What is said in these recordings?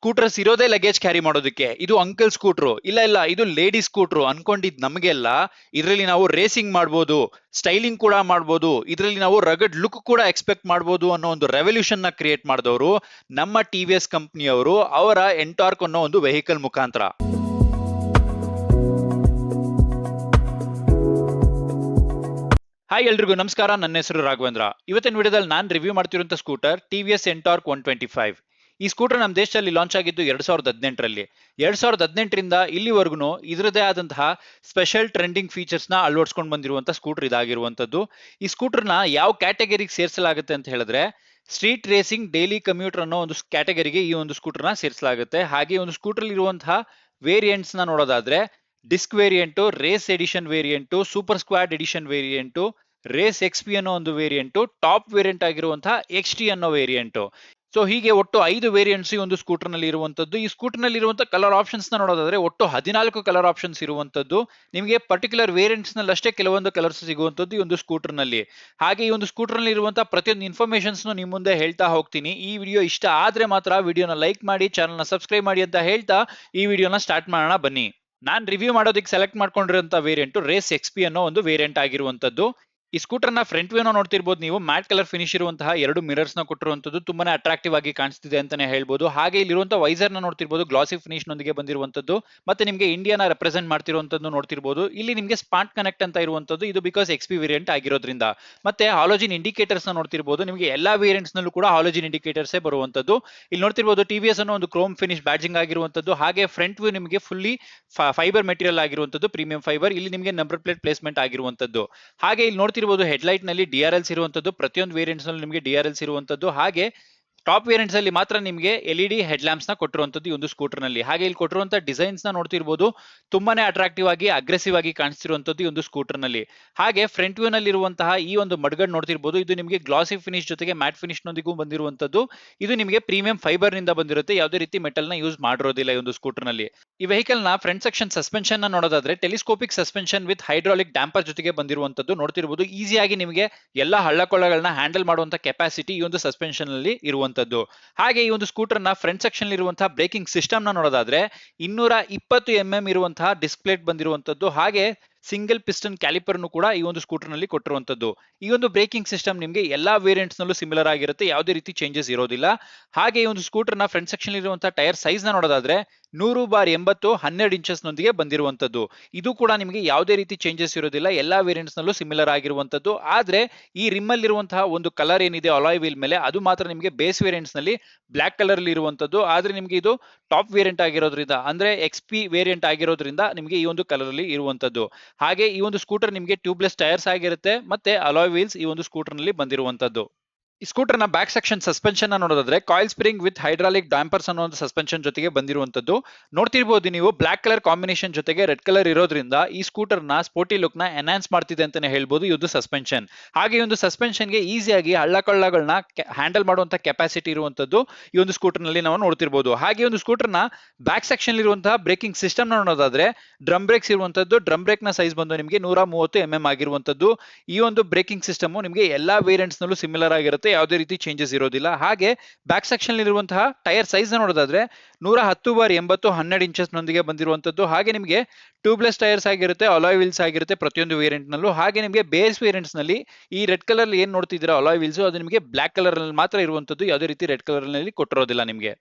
Scooters ಇರೋದೇ luggage carry ಮಾಡೋದಕ್ಕೆ. ಇದು ಅಂಕಲ್ ಸ್ಕೂಟ್ರು, ಇಲ್ಲ ಇದು ಲೇಡಿ ಸ್ಕೂಟ್ರು ಅನ್ಕೊಂಡಿದ್ ನಮಗೆಲ್ಲ ಇದರಲ್ಲಿ ನಾವು ರೇಸಿಂಗ್ ಮಾಡ್ಬೋದು, ಸ್ಟೈಲಿಂಗ್ ಕೂಡ ಮಾಡ್ಬೋದು, ಇದರಲ್ಲಿ ನಾವು ರಗಡ್ ಲುಕ್ ಕೂಡ ಎಕ್ಸ್ಪೆಕ್ಟ್ ಮಾಡ್ಬೋದು ಅನ್ನೋ ಒಂದು ರೆವಲ್ಯೂಷನ್ ನ ಕ್ರಿಯೇಟ್ ಮಾಡಿದವರು ನಮ್ಮ ಟಿವಿಎಸ್ ಕಂಪ್ನಿಯವರು ಅವರ ಎಂಟಾರ್ಕ್ ಅನ್ನೋ ಒಂದು ವೆಹಿಕಲ್ ಮುಖಾಂತರ. ಹಾಯ್ ಎಲ್ರಿಗೂ ನಮಸ್ಕಾರ, ನನ್ನ ಹೆಸರು ರಾಘವೇಂದ್ರ. ಇವತ್ತಿನ ವಿಡಿಯೋದಲ್ಲಿ ನಾನು ರಿವ್ಯೂ ಮಾಡ್ತಿರುವಂತ ಸ್ಕೂಟರ್ ಟಿವಿಎಸ್ ಎಂಟಾರ್ಕ್ 125. ಈ ಸ್ಕೂಟರ್ ನಮ್ಮ ದೇಶದಲ್ಲಿ ಲಾಂಚ್ ಆಗಿದ್ದು 2018ರಲ್ಲಿ. 2018ರಿಂದ ಇಲ್ಲಿವರೆಗೂ ಇದರದೇ ಆದಂತಹ ಸ್ಪೆಷಲ್ ಟ್ರೆಂಡಿಂಗ್ ಫೀಚರ್ಸ್ ನ ಅಳವಡಿಸ್ಕೊಂಡು ಬಂದಿರುವಂತ ಸ್ಕೂಟರ್ ಇದಾಗಿರುವಂತದ್ದು. ಈ ಸ್ಕೂಟರ್ನ ಯಾವ ಕ್ಯಾಟಗರಿಗೆ ಸೇರಿಸಲಾಗುತ್ತೆ ಅಂತ ಹೇಳಿದ್ರೆ, ಸ್ಟ್ರೀಟ್ ರೇಸಿಂಗ್ ಡೈಲಿ ಕಮ್ಯೂಟರ್ ಅನ್ನೋ ಒಂದು ಕ್ಯಾಟಗರಿಗೆ ಈ ಒಂದು ಸ್ಕೂಟರ್ನ ಸೇರಿಸಲಾಗುತ್ತೆ. ಹಾಗೆ ಒಂದು ಸ್ಕೂಟರ್ ಇರುವಂತಹ ವೇರಿಯಂಟ್ಸ್ ನ ನೋಡೋದಾದ್ರೆ, disc variant, race edition variant, super squad edition variant, race XP ಅನ್ನೋ ಒಂದು ವೇರಿಯಂಟು, ಟಾಪ್ ವೇರಿಯಂಟ್ ಆಗಿರುವಂತಹ ಎಕ್ಸ್ಟಿ ಅನ್ನೋ ವೇರಿಯಂಟು. ಸೊ ಹೀಗೆ ಒಟ್ಟು 5 ವೇರಿಯಂಟ್ಸ್ ಈ ಒಂದು ಸ್ಕೂಟರ್ ನಲ್ಲಿ ಇರುವಂತದ್ದು. ಈ ಸ್ಕೂಟರ್ ನಲ್ಲಿ ಇರುವಂತಹ ಕಲರ್ ಆಪ್ಷನ್ಸ್ ನ ನೋಡೋದಾದ್ರೆ ಒಟ್ಟು 14 ಕಲರ್ ಆಪ್ಷನ್ಸ್ ಇರುವಂತದ್ದು. ನಿಮಗೆ ಪರ್ಟಿಕ್ಯುಲರ್ ವೇರಿಯಂಟ್ಸ್ ನಲ್ಲಿ ಅಷ್ಟೇ ಕೆಲವೊಂದು ಕಲರ್ಸ್ ಸಿಗುವಂತದ್ದು ಈ ಒಂದು ಸ್ಕೂಟರ್ ನಲ್ಲಿ. ಹಾಗೆ ಈ ಒಂದು ಸ್ಕೂಟರ್ ನಲ್ಲಿ ಇರುವಂತಹ ಪ್ರತಿಯೊಂದು ಇನ್ಫಾರ್ಮೇಶನ್ಸ್ ನಿಮ್ ಮುಂದೆ ಹೇಳ್ತಾ ಹೋಗ್ತೀನಿ. ಈ ವಿಡಿಯೋ ಇಷ್ಟ ಆದ್ರೆ ಮಾತ್ರ ವಿಡಿಯೋನ ಲೈಕ್ ಮಾಡಿ, ಚಾನಲ್ ನ ಸಬ್ಸ್ಕ್ರೈಬ್ ಮಾಡಿ ಅಂತ ಹೇಳ್ತಾ ಈ ವಿಡಿಯೋನ ಸ್ಟಾರ್ಟ್ ಮಾಡೋಣ ಬನ್ನಿ. ನಾನ್ ರಿವ್ಯೂ ಮಾಡೋದಕ್ಕೆ ಸೆಲೆಕ್ಟ್ ಮಾಡ್ಕೊಂಡಿರುವಂತ ವೇರಿಯಂಟ್ ರೇಸ್ ಎಕ್ಸ್ಪಿ ಅನ್ನೋ ಒಂದು ವೇರಿಯಂಟ್ ಆಗಿರುವಂತದ್ದು. ಈ ಸ್ಕೂಟರ್ ನ ಫ್ರಂಟ್ ವ್ಯೂ ನೋಡ್ತಿರ್ಬೋದು ನೀವು. ಮ್ಯಾಟ್ ಕಲರ್ ಫಿನಿಶ್ ಇರುವಂತಹ 2 ಮಿರರ್ಸ್ ನ ಕೊಟ್ಟಿರುವಂತದ್ದು ತುಂಬಾನೇ ಅಟ್ರಾಕ್ಟಿವ್ ಆಗಿ ಕಾಣಿಸ್ತಿದೆ ಅಂತಾನೆ ಹೇಳ್ಬೋದು. ಹಾಗೆ ಇಲ್ಲಿರುವಂತಹ ವೈಸರ್ ನ ನೋಡ್ತಿರ್ಬೋದು, ಗ್ಲಾಸಿ ಫಿನಿಶ್ ನೊಂದಿಗೆ ಬಂದಿರುವಂತದ್ದು. ಮತ್ತೆ ನಿಮಗೆ ಇಂಡಿಯಾನ ರೆಪ್ರೆಸೆಂಟ್ ಮಾಡ್ತಿರುವಂತದ್ದು ನೋಡ್ತಿರ್ಬೋದು. ಇಲ್ಲಿ ನಿಮಗೆ ಸ್ಪಾರ್ಕ್ ಕನೆಕ್ಟ್ ಅಂತ ಇರುವಂತದ್ದು, ಇದು ಬಿಕಾಸ್ ಎಕ್ಸ್ಪಿ ವೇರಿಯಂಟ್ ಆಗಿರೋದ್ರಿಂದ. ಮತ್ತೆ ಹಾಲೋಜಿನ್ ಇಂಡಿಕೇಟರ್ಸ್ ನ ನೋಡ್ತಿರ್ಬೋದು. ನಿಮಗೆ ಎಲ್ಲಾ ವೇರಿಯಂಟ್ಸ್ ನಲ್ಲೂ ಕೂಡ ಹಾಲೋಜಿನ್ ಇಂಡಿಕೇಟರ್ಸ್ ಬರುವಂತದ್ದು. ಇಲ್ಲಿ ನೋಡ್ತಿರ್ಬೋದು ಟಿವಿಎಸ್ ಅನ್ನೋ ಒಂದು ಕ್ರೋಮ್ ಫಿನಿಶ್ ಬ್ಯಾಡ್ಜಿಂಗ್ ಆಗಿರುವಂತದ್ದು. ಹಾಗೆ ಫ್ರಂಟ್ ವ್ಯೂ ನಿಮಗೆ ಫುಲ್ಲಿ ಫೈಬರ್ ಮೆಟೀರಿಯಲ್ ಆಗಿರುವಂತದ್ದು, ಪ್ರೀಮಿಯಂ ಫೈಬರ್. ಇಲ್ಲಿ ನಿಮಗೆ ನಂಬರ್ ಪ್ಲೇಟ್ ಪ್ಲೇಸ್ಮೆಂಟ್ ಆಗಿರುವಂತದ್ದು. ಹಾಗೆ ಇಲ್ಲಿ ನೋಡ್ತಿರ್ಬೋದು ಹೆಡ್ಲೈಟ್ ನಲ್ಲಿ DRLs ಇರುವಂತದ್ದು. ಪ್ರತಿಯೊಂದು ವೇರಿಯಂಟ್ಸ್ ನಲ್ಲಿ ನಿಮಗೆ DRLs ಇರುವಂತದ್ದು. ಹಾಗೆ ಟಾಪ್ ವೇರಿಯಂಟ್ಸ್ ಅಲ್ಲಿ ಮಾತ್ರ ನಿಮಗೆ LED ಹೆಡ್ ಲ್ಯಾಂಪ್ಸ್ ನ ಕೊಟ್ಟಿರುವಂತದ್ದು ಈ ಒಂದು ಸ್ಕೂಟರ್ ನಲ್ಲಿ. ಹಾಗೆ ಇಲ್ಲಿ ಕೊಟ್ಟಿರುವಂತಹ ಡಿಸೈನ್ಸ್ ನ ನೋಡ್ತಿರ್ಬೋದು, ತುಂಬಾನೇ ಅಟ್ರಾಕ್ಟಿವ್ ಆಗಿ ಅಗ್ರೆಸಿವ್ ಆಗಿ ಕಾಣಿಸ್ತಿರುವಂತದ್ದು ಈ ಒಂದು ಸ್ಕೂಟರ್ ನಲ್ಲಿ. ಹಾಗೆ ಫ್ರಂಟ್ ವ್ಯೂ ನಲ್ಲಿ ಇರುವಂತಹ ಈ ಒಂದು ಮಡ್ಗಡ್ ನೋಡ್ತಿರ್ಬೋದು, ಇದು ನಿಮಗೆ ಗ್ಲಾಸಿ ಫಿನಿಶ್ ಜೊತೆಗೆ ಮ್ಯಾಟ್ ಫಿನಿಶ್ ನೊಂದಿಗೂ ಬಂದಿರುವಂತದ್ದು. ಇದು ನಿಮಗೆ ಪ್ರೀಮಿಯಂ ಫೈಬರ್ ನಿಂದ ಬಂದಿರುತ್ತೆ, ಯಾವುದೇ ರೀತಿ ಮೆಟಲ್ ನ ಯೂಸ್ ಮಾಡಿರೋದಿಲ್ಲ ಈ ಒಂದು ಸ್ಕೂಟರ್ ನಲ್ಲಿ. ಈ ವೆಹಿಕಲ್ ನ ಫ್ರಂಟ್ ಸೆಕ್ಷನ್ ಸಸ್ಪೆನ್ಷನ್ ನ ನೋಡೋದಾದ್ರೆ telescopic suspension with hydraulic damper ಜೊತೆಗೆ ಬಂದಿರುವಂತದ್ದು. ನೋಡ್ತಿರ್ಬೋದು ಈಸಿಯಾಗಿ ನಿಮಗೆ ಎಲ್ಲಾ ಹಳ್ಳಕೊಳ್ಳಗಳನ್ನ ಹ್ಯಾಂಡಲ್ ಮಾಡುವಂತ ಕೆಪಾಸಿಟಿ ಈ ಒಂದು ಸಸ್ಪೆನ್ಷನ್ ಅಲ್ಲಿ ಇರುವಂತದ್ದು. ಹಾಗೆ ಈ ಒಂದು ಸ್ಕೂಟರ್ ನ ಫ್ರಂಟ್ ಸೆಕ್ಷನ್ ಇರುವಂತಹ ಬ್ರೇಕಿಂಗ್ ಸಿಸ್ಟಮ್ ನ ನೋಡೋದಾದ್ರೆ 220 mm ಇರುವಂತಹ ಡಿಸ್ಪ್ಲೇಟ್ ಬಂದಿರುವಂತದ್ದು. ಹಾಗೆ ಸಿಂಗಲ್ ಪಿಸ್ಟನ್ ಕ್ಯಾಲಿಪರ್ ಕೂಡ ಈ ಒಂದು ಸ್ಕೂಟರ್ ನಲ್ಲಿ ಕೊಟ್ಟಿರುವಂತದ್ದು. ಈ ಒಂದು ಬ್ರೇಕಿಂಗ್ ಸಿಸ್ಟಮ್ ನಿಮಗೆ ಎಲ್ಲಾ ವೇರಿಯಂಟ್ಸ್ ನಲ್ಲೂ ಸಿಮಿಲರ್ ಆಗಿರುತ್ತೆ, ಯಾವುದೇ ರೀತಿ ಚೇಂಜಸ್ ಇರೋದಿಲ್ಲ. ಹಾಗೆ ಈ ಒಂದು ಸ್ಕೂಟರ್ ನ ಫ್ರಂಟ್ ಸೆಕ್ಷನ್ ಇರುವಂತಹ ಟೈರ್ ಸೈಜ್ ನ ನೋಡೋದಾದ್ರೆ 100x80 12 ಇಂಚಸ್ ನೊಂದಿಗೆ ಬಂದಿರುವಂತದ್ದು. ಇದು ಕೂಡ ನಿಮಗೆ ಯಾವುದೇ ರೀತಿ ಚೇಂಜಸ್ ಇರೋದಿಲ್ಲ, ಎಲ್ಲಾ ವೇರಿಯಂಟ್ಸ್ ನಲ್ಲೂ ಸಿಮಿಲರ್ ಆಗಿರುವಂತದ್ದು. ಆದ್ರೆ ಈ ರಿಮ್ ಅಲ್ಲಿ ಇರುವಂತಹ ಒಂದು ಕಲರ್ ಏನಿದೆ ಅಲಾಯ್ ವೀಲ್ ಮೇಲೆ, ಅದು ಮಾತ್ರ ನಿಮಗೆ ಬೇಸ್ ವೇರಿಯಂಟ್ಸ್ ನಲ್ಲಿ ಬ್ಲಾಕ್ ಕಲರ್ ಅಲ್ಲಿ ಇರುವಂತದ್ದು. ಆದ್ರೆ ನಿಮಗೆ ಇದು ಟಾಪ್ ವೇರಿಯಂಟ್ ಆಗಿರೋದ್ರಿಂದ, ಅಂದ್ರೆ ಎಕ್ಸ್ಪಿ ವೇರಿಯಂಟ್ ಆಗಿರೋದ್ರಿಂದ ನಿಮಗೆ ಈ ಒಂದು ಕಲರ್ ಅಲ್ಲಿ ಇರುವಂತದ್ದು. ಹಾಗೆ ಈ ಒಂದು ಸ್ಕೂಟರ್ ನಿಮಗೆ ಟ್ಯೂಬ್ಲೆಸ್ ಟೈರ್ಸ್ ಆಗಿರುತ್ತೆ, ಮತ್ತೆ ಅಲಾಯ್ ವೀಲ್ಸ್ ಈ ಒಂದು ಸ್ಕೂಟರ್ ನಲ್ಲಿ ಬಂದಿರುವಂತದ್ದು. ಈ ಸ್ಕೂಟರ್ ನ ಬ್ಯಾಕ್ ಸೆಕ್ಷನ್ ಸಸ್ಪೆನ್ಷನ್ ನೋಡೋದಾದ್ರೆ ಕಾಯಿಲ್ ಸ್ಪ್ರಿಂಗ್ ವಿತ್ ಹೈಡ್ರಾಲಿಕ್ ಡ್ಯಾಂಪರ್ಸ್ ಅನ್ನೋ ಒಂದು ಸಸ್ಪೆನ್ಷನ್ ಜೊತೆಗೆ ಬಂದಿರುವಂತದ್ದು. ನೋಡ್ತಿರ್ಬೋದು ನೀವು, ಬ್ಲಾಕ್ ಕಲರ್ ಕಾಂಬಿನೇಷನ್ ಜೊತೆಗೆ ರೆಡ್ ಕಲರ್ ಇರೋದ್ರಿಂದ ಈ ಸ್ಕೂಟರ್ ನ ಸ್ಪೋರ್ಟಿ ಲುಕ್ ನ ಎನ್ಹಾನ್ಸ್ ಮಾಡ್ತಿದೆ ಅಂತಾನೆ ಹೇಳ್ಬೋದು ಈ ಒಂದು ಸಸ್ಪೆನ್ಷನ್. ಹಾಗೆ ಈ ಒಂದು ಸಸ್ಪೆನ್ಷನ್ ಗೆ ಈಸಿಯಾಗಿ ಹಳ್ಳಕೊಳ್ಳಗಳನ್ನ ಹ್ಯಾಂಡಲ್ ಮಾಡುವಂತ ಕೆಪಾಸಿಟಿ ಇರುವಂತದ್ದು ಈ ಒಂದು ಸ್ಕೂಟರ್ ನಲ್ಲಿ ನಾವು ನೋಡ್ತಿರ್ಬೋದು. ಹಾಗೆ ಒಂದು ಸ್ಕೂಟರ್ ನ ಬ್ಯಾಕ್ ಸೆಕ್ಷನ್ ಇರುವಂತಹ ಬ್ರೇಕಿಂಗ್ ಸಿಸ್ಟಮ್ ನೋಡೋದಾದ್ರೆ ಡ್ರಮ್ ಬ್ರೇಕ್ಸ್ ಇರುವಂತದ್ದು. ಡ್ರಮ್ ಬ್ರೇಕ್ ನ ಸೈಜ್ ಬಂದು ನಿಮಗೆ 130 mm ಆಗಿರುವಂತದ್ದು. ಈ ಒಂದು ಬ್ರೇಕಿಂಗ್ ಸಿಸ್ಟಮ್ ನಿಮಗೆ ಎಲ್ಲಾ ವೇರಿಯಂಟ್ಸ್ ನಲ್ಲೂ ಸಿಮಿಲರ್ ಆಗಿರುತ್ತೆ, ಯಾವುದೇ ರೀತಿ ಚೇಂಜಸ್ ಇರೋದಿಲ್ಲ. ಹಾಗೆ ಬ್ಯಾಕ್ ಸೆಕ್ಷನ್ ಇರುವಂತಹ ಟೈರ್ ಸೈಜ್ ನೋಡೋದಾದ್ರೆ 110x80 12 ಇಂಚಸ್ ನೊಂದಿಗೆ ಬಂದಿರುವಂತದ್ದು. ಹಾಗೆ ನಿಮಗೆ ಟ್ಯೂಬ್ಲೆಸ್ ಟೈರ್ಸ್ ಆಗಿರುತ್ತೆ, ಅಲಾಯ್ ವೀಲ್ಸ್ ಆಗಿರುತ್ತೆ ಪ್ರತಿಯೊಂದು ವೇರಿಯಂಟ್ ನಲ್ಲೂ. ಹಾಗೆ ನಿಮಗೆ ಬೇಸ್ ವೇರಿಯಂಟ್ಸ್ ನಲ್ಲಿ ಈ ರೆಡ್ ಕಲರ್ ಏನ್ ನೋಡ್ತಿದ್ದೀರಾ ಅಲಾಯ್ ವೀಲ್ಸ್, ಅದು ನಿಮಗೆ ಬ್ಲಾಕ್ ಕಲರ್ ನಲ್ಲಿ ಮಾತ್ರ ಇರುವಂತದ್ದು, ಯಾವುದೇ ರೀತಿ ರೆಡ್ ಕಲರ್ ನಲ್ಲಿ ಕೊಟ್ಟಿರೋದಿಲ್ಲ ನಿಮಗೆ.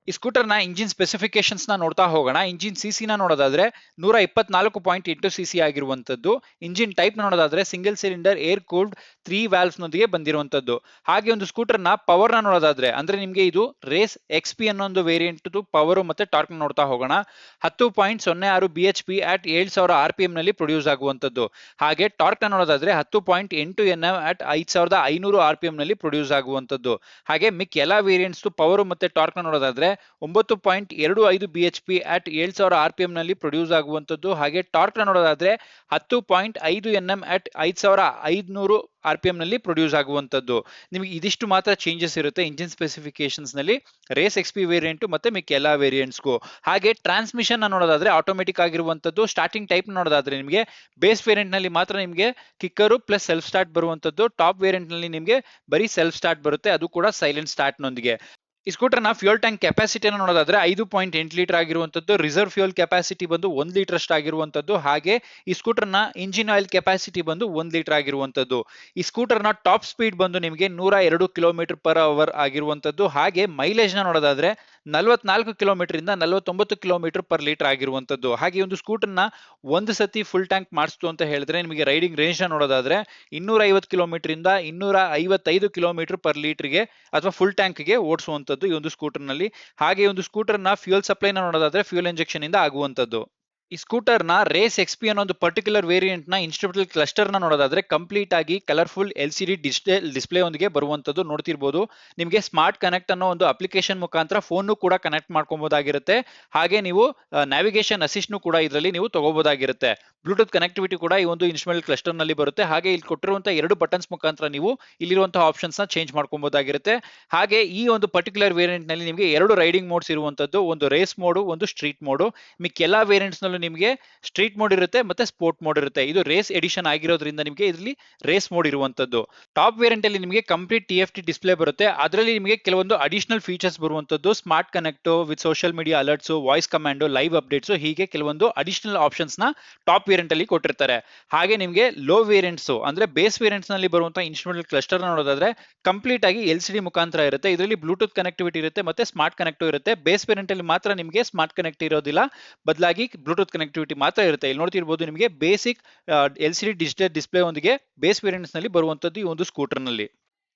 ಈ ಸ್ಕೂಟರ್ ನ ಇಂಜಿನ್ ಸ್ಪೆಸಿಫಿಕೇಶನ್ಸ್ ನ ನೋಡ್ತಾ ಹೋಗೋಣ. ಇಂಜಿನ್ ಸಿಸಿ ನ ನೋಡೋದಾದ್ರೆ 124.8 cc ಆಗಿರುವಂತದ್ದು. ಇಂಜಿನ್ ಟೈಪ್ ನೋಡೋದಾದ್ರೆ single cylinder air cooled 3 valves ನೊಂದಿಗೆ ಬಂದಿರುವಂತದ್ದು. ಹಾಗೆ ಒಂದು ಸ್ಕೂಟರ್ ನ ಪವರ್ ನ ನೋಡೋದಾದ್ರೆ, ಅಂದ್ರೆ ನಿಮಗೆ ಇದು ರೇಸ್ ಎಕ್ಸ್ಪಿ ಅನ್ನೋ ಒಂದು ವೇರಿಯಂಟ್ ಪವರ್ ಮತ್ತೆ ಟಾರ್ಕ್ ನೋಡ್ತಾ ಹೋಗೋಣ. 10.06 bhp at 7000 rpm ನಲ್ಲಿ ಪ್ರೊಡ್ಯೂಸ್ ಆಗುವಂತದ್ದು. ಹಾಗೆ ಟಾರ್ಕ್ ನ ನೋಡೋದಾದ್ರೆ 10.8 Nm at 5500 rpm ನಲ್ಲಿ ಪ್ರೊಡ್ಯೂಸ್ ಆಗುವಂತದ್ದು. ಹಾಗೆ ಮಿಕ್ ಎಲ್ಲಾ ವೇರಿಯಂಟ್ಸ್ ಪವರ್ ಮತ್ತೆ ಟಾರ್ಕ್ ನ ನೋಡೋದಾದ್ರೆ 9.25 bhp at 7000 rpm ನಲ್ಲಿ ಪ್ರೊಡ್ಯೂಸ್ ಆಗುವಂತದ್ದು. ಹಾಗೆ ಟಾರ್ಕ್ ನ ನೋಡೋದಾದ್ರೆ 10.5 Nm at 5500 RPM ನಲ್ಲಿ ಪ್ರೊಡ್ಯೂಸ್ ಆಗುವಂತದ್ದು. ನಿಮಗೆ ಇದಿಷ್ಟು ಮಾತ್ರ ಚೇಂಜಸ್ ಇರುತ್ತೆ ಇಂಜಿನ್ ಸ್ಪೆಸಿಫಿಕೇಶನ್ಸ್ ನಲ್ಲಿ ರೇಸ್ ಎಕ್ಸ್ಪಿ ವೇರಿಯಂಟ್ ಮತ್ತೆ ಮಿಕ್ಕ ಎಲ್ಲಾ ವೇರಿಯಂಟ್ಸ್ಗೂ. ಹಾಗೆ ಟ್ರಾನ್ಸ್ಮಿಷನ್ ನೋಡೋದಾದ್ರೆ ಆಟೋಮೆಟಿಕ್ ಆಗಿರುವಂತದ್ದು. ಸ್ಟಾರ್ಟಿಂಗ್ ಟೈಪ್ ನೋಡೋದಾದ್ರೆ ನಿಮಗೆ ಬೇಸ್ ವೇರಿಯಂಟ್ ನಲ್ಲಿ ಮಾತ್ರ ನಿಮಗೆ ಕಿಕ್ಕರು ಪ್ಲಸ್ ಸೆಲ್ಫ್ ಸ್ಟಾರ್ಟ್ ಬರುವಂತದ್ದು. ಟಾಪ್ ವೇರಿಯಂಟ್ ನಲ್ಲಿ ನಿಮಗೆ ಬರೀ ಸೆಲ್ಫ್ ಸ್ಟಾರ್ಟ್ ಬರುತ್ತೆ, ಅದು ಕೂಡ ಸೈಲೆಂಟ್ ಸ್ಟಾರ್ಟ್ ನೊಂದಿಗೆ. ಈ ಸ್ಕೂಟರ್ನ ಫ್ಯೂಯಲ್ ಟ್ಯಾಂಕ್ ಕೆಪಾಸಿಟಿಯನ್ನು ನೋಡೋದಾದ್ರೆ 5.8 ಲೀಟರ್ ಆಗಿರುವಂತದ್ದು, ರಿಸರ್ವ್ ಫ್ಯೂಯಲ್ ಕೆಪಾಸಿಟಿ ಬಂದು 1 ಲೀಟರ್ ಅಷ್ಟು ಆಗಿರುವಂತದ್ದು, ಹಾಗೆ ಈ ಸ್ಕೂಟರ್ನ ಇಂಜಿನ್ ಆಯಿಲ್ ಕೆಪಾಸಿಟಿ ಬಂದು 1 ಲೀಟರ್ ಆಗಿರುವಂತದ್ದು. ಈ ಸ್ಕೂಟರ್ನ ಟಾಪ್ ಸ್ಪೀಡ್ ಬಂದು ನಿಮಗೆ 102 ಕಿಲೋಮೀಟರ್ ಪರ್ ಅವರ್ ಆಗಿರುವಂತದ್ದು, ಹಾಗೆ ಮೈಲೇಜ್ ನ ನೋಡೋದಾದ್ರೆ 44 ಕಿಲೋಮೀಟರ್ ಇಂದ 49 ಕಿಲೋಮೀಟರ್ ಪರ್ ಲೀಟರ್ ಆಗಿರುವಂತದ್ದು. ಹಾಗೆ ಈ ಒಂದು ಸ್ಕೂಟರ್ನ ಒಂದು ಸತಿ ಫುಲ್ ಟ್ಯಾಂಕ್ ಮಾಡಿಸ್ತು ಅಂತ ಹೇಳಿದ್ರೆ ನಿಮಗೆ ರೈಡಿಂಗ್ ರೇಂಜ್ ನ ನೋಡೋದಾದ್ರೆ 250 ಕಿಲೋಮೀಟರ್ ಇಂದ 255 ಕಿಲೋಮೀಟರ್ ಪರ್ ಲೀಟರ್ಗೆ ಅಥವಾ ಫುಲ್ ಟ್ಯಾಂಕ್ಗೆ ಓಡಿಸುವಂತದ್ದು ಈ ಒಂದು ಸ್ಕೂಟರ್ ನಲ್ಲಿ. ಹಾಗೆ ಈ ಒಂದು ಸ್ಕೂಟರ್ ನ ಫ್ಯೂಯಲ್ ಸಪ್ಲೈ ನ ನೋಡೋದಾದ್ರೆ ಫ್ಯೂಯಲ್ ಇಂಜೆಕ್ಷನ್ ಇಂದ ಆಗುವಂತದ್ದು. ಈ ಸ್ಕೂಟರ್ ನ ರೇಸ್ ಎಕ್ಸ್ಪಿ ಅನ್ನೋ ಒಂದು ಪರ್ಟಿಕ್ಯುಲರ್ ವೇರಿಯಂಟ್ ನ ಇನ್ಸ್ಟ್ರುಮೆಂಟಲ್ ಕ್ಲಸ್ಟರ್ ನ ನೋಡೋದಾದ್ರೆ ಕಂಪ್ಲೀಟ್ ಆಗಿ ಕಲರ್ಫುಲ್ LCD ಡಿಸ್ಪ್ಲೇ ಒಂದಿಗೆ ಬರುವಂತದ್ದು ನೋಡ್ತಿರ್ಬೋದು. ನಿಮಗೆ ಸ್ಮಾರ್ಟ್ ಕನೆಕ್ಟ್ ಅನ್ನೋ ಒಂದು ಅಪ್ಲಿಕೇಶನ್ ಮುಖಾಂತರ ಫೋನ್ ಕೂಡ ಕನೆಕ್ಟ್ ಮಾಡ್ಕೊಬಹುದಾಗಿರುತ್ತೆ. ಹಾಗೆ ನೀವು ನ್ಯಾವಿಗೇಷನ್ ಅಸಿಸ್ಟ್ ಕೂಡ ಇದರಲ್ಲಿ ನೀವು ತಗೋಬಹುದಾಗಿರುತ್ತೆ. ಬ್ಲೂಟೂತ್ ಕನೆಕ್ಟಿವಿಟಿ ಕೂಡ ಈ ಒಂದು ಇನ್ಸ್ಟ್ರುಮೆಂಟಲ್ ಕ್ಲಸ್ಟರ್ ನಲ್ಲಿ ಬರುತ್ತೆ. ಹಾಗೆ ಇಲ್ಲಿ ಕೊಟ್ಟಿರುವಂತಹ 2 ಬಟನ್ಸ್ ಮುಖಾಂತರ ನೀವು ಇಲ್ಲಿರುವಂತಹ ಆಪ್ಷನ್ಸ್ ನ ಚೇಂಜ್ ಮಾಡ್ಕೊಬಹುದಾಗಿರುತ್ತೆ. ಹಾಗೆ ಈ ಒಂದು ಪರ್ಟಿಕ್ಯುಲರ್ ವೇರಿಯಂಟ್ ನಲ್ಲಿ ನಿಮಗೆ 2 ರೈಡಿಂಗ್ ಮೋಡ್ಸ್ ಇರುವಂತದ್ದು, ಒಂದು ರೇಸ್ ಮೋಡ್, ಒಂದು ಸ್ಟ್ರೀಟ್ ಮೋಡ್. ಮಿಕ್ಕ ಎಲ್ಲಾ ವೇರಿಯಂಟ್ಸ್ ನಲ್ಲೂ ನಿಮಗೆ ಸ್ಟ್ರೀಟ್ ಮೋಡ್ ಇರುತ್ತೆ ಮತ್ತೆ ಸ್ಪೋರ್ಟ್ ಮೋಡ್ ಇರುತ್ತೆ. ಇದು ರೇಸ್ ಎಡಿಷನ್ ಆಗಿರೋದ್ರಿಂದ ನಿಮಗೆ ಇದರಲ್ಲಿ ರೇಸ್ ಮೋಡ್ ಇರುವಂತದ್ದು. ಟಾಪ್ ವೇರಿಯಂಟ್ ಅಲ್ಲಿ ನಿಮಗೆ ಕಂಪ್ಲೀಟ್ TFT ಡಿಸ್ಪ್ಲೇ ಬರುತ್ತೆ. ಅದರಲ್ಲಿ ನಿಮಗೆ ಕೆಲವೊಂದು ಅಡಿಷನಲ್ ಫೀಚರ್ಸ್ ಬರುವಂತದ್ದು, smart connect with social media alerts, voice command, live updates, ಹೀಗೆ ಕೆಲವೊಂದು ಅಡಿಷನಲ್ ಆಪ್ಷನ್ಸ್ ನ ಟಾಪ್ ವೇರಿಯಂಟ್ ಅಲ್ಲಿ ಕೊಟ್ಟಿರ್ತಾರೆ. ಹಾಗೆ ನಿಮಗೆ ಲೋ ವೇರಿಯಂಟ್ಸ್ ಅಂದ್ರೆ ಬೇಸ್ ವೇರಿಯಂಟ್ಸ್ ನಲ್ಲಿ ಬರುವಂತಹ ಇನ್ಸ್ಟ್ರುಮೆಂಟಲ್ ಕ್ಲಸ್ಟರ್ ನೋಡೋದಾದ್ರೆ ಕಂಪ್ಲೀಟ್ ಆಗಿ LCD ಮುಖಾಂತರ ಇರುತ್ತೆ. ಇದರಲ್ಲಿ ಬ್ಲೂಟೂತ್ ಕನೆಕ್ಟಿವಿಟಿ ಇರುತ್ತೆ ಮತ್ತೆ ಸ್ಮಾರ್ಟ್ ಕನೆಕ್ಟ್ ಇರುತ್ತೆ. ಬೇಸ್ ವೇರಿಯಂಟ್ ಅಲ್ಲಿ ಮಾತ್ರ ನಿಮಗೆ ಸ್ಮಾರ್ಟ್ ಕನೆಕ್ಟ್ ಇರೋದಿಲ್ಲ, ಬದಲಾಗಿ ಬ್ಲೂಟೂತ್ ಕನೆಕ್ಟಿವಿಟಿ ಮಾತ್ರ ಇರುತ್ತೆ. ಇಲ್ಲಿ ನೋಡ್ತಿರ್ಬೋದು ನಿಮಗೆ ಬೇಸಿಕ್ LCD ಡಿಜಿಟಲ್ ಡಿಸ್ಪ್ಲೇ ಒಂದಿಗೆ ಬೇಸ್ ವೇರಿಯಂಟ್ಸ್ ನಲ್ಲಿ ಬರುವಂತದ್ದು ಈ ಒಂದು ಸ್ಕೂಟರ್ ನಲ್ಲಿ.